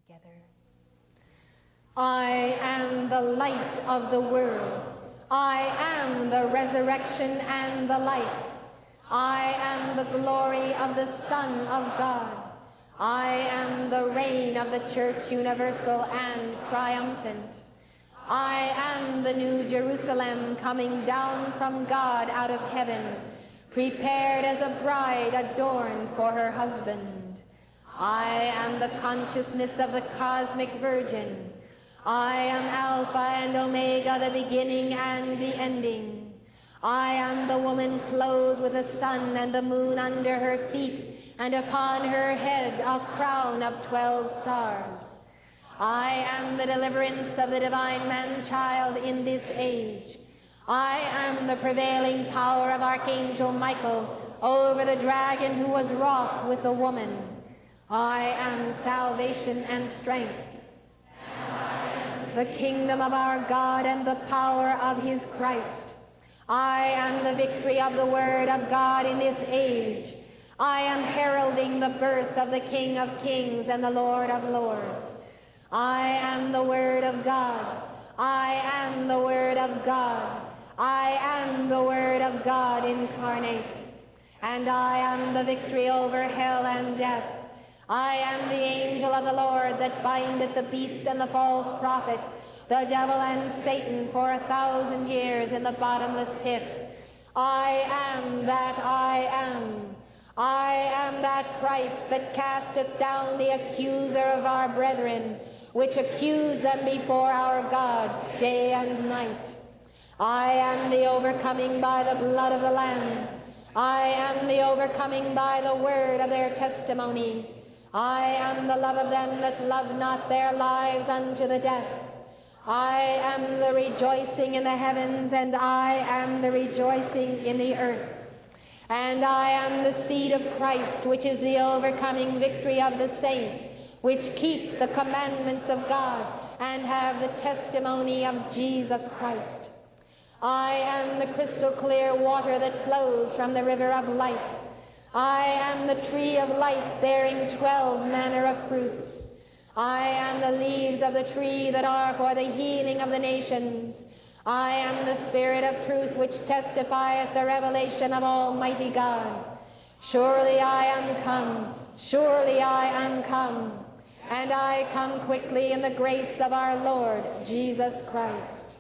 together. I am the light of the world. I am the resurrection and the life. I am the glory of the Son of God. I am the reign of the Church universal and triumphant. I am the new Jerusalem coming down from God out of heaven, prepared as a bride adorned for her husband. I am the consciousness of the cosmic virgin. I am Alpha and Omega, the beginning and the ending. I am the woman clothed with the sun and the moon under her feet, and upon her head a crown of 12 stars. I am the deliverance of the divine man-child in this age. I am the prevailing power of Archangel Michael over the dragon who was wroth with the woman. I am salvation and strength, the kingdom of our God and the power of his Christ. I am the victory of the word of God in this age. I am heralding the birth of the King of Kings and the Lord of Lords. I am the Word of God. I am the Word of God. I am the Word of God incarnate. And I am the victory over hell and death. I am the angel of the Lord that bindeth the beast and the false prophet, the devil and Satan, for 1,000 years in the bottomless pit. I am that I am. I am that Christ that casteth down the accuser of our brethren, which accuse them before our God day and night. I am the overcoming by the blood of the Lamb. I am the overcoming by the word of their testimony. I am the love of them that love not their lives unto the death. I am the rejoicing in the heavens, and I am the rejoicing in the earth. And I am the seed of Christ, which is the overcoming victory of the saints, which keep the commandments of God and have the testimony of Jesus Christ. I am the crystal clear water that flows from the river of life. I am the tree of life bearing 12 manner of fruits. I am the leaves of the tree that are for the healing of the nations. I am the Spirit of truth which testifieth the revelation of Almighty God. Surely I am come, surely I am come, and I come quickly in the grace of our Lord Jesus Christ.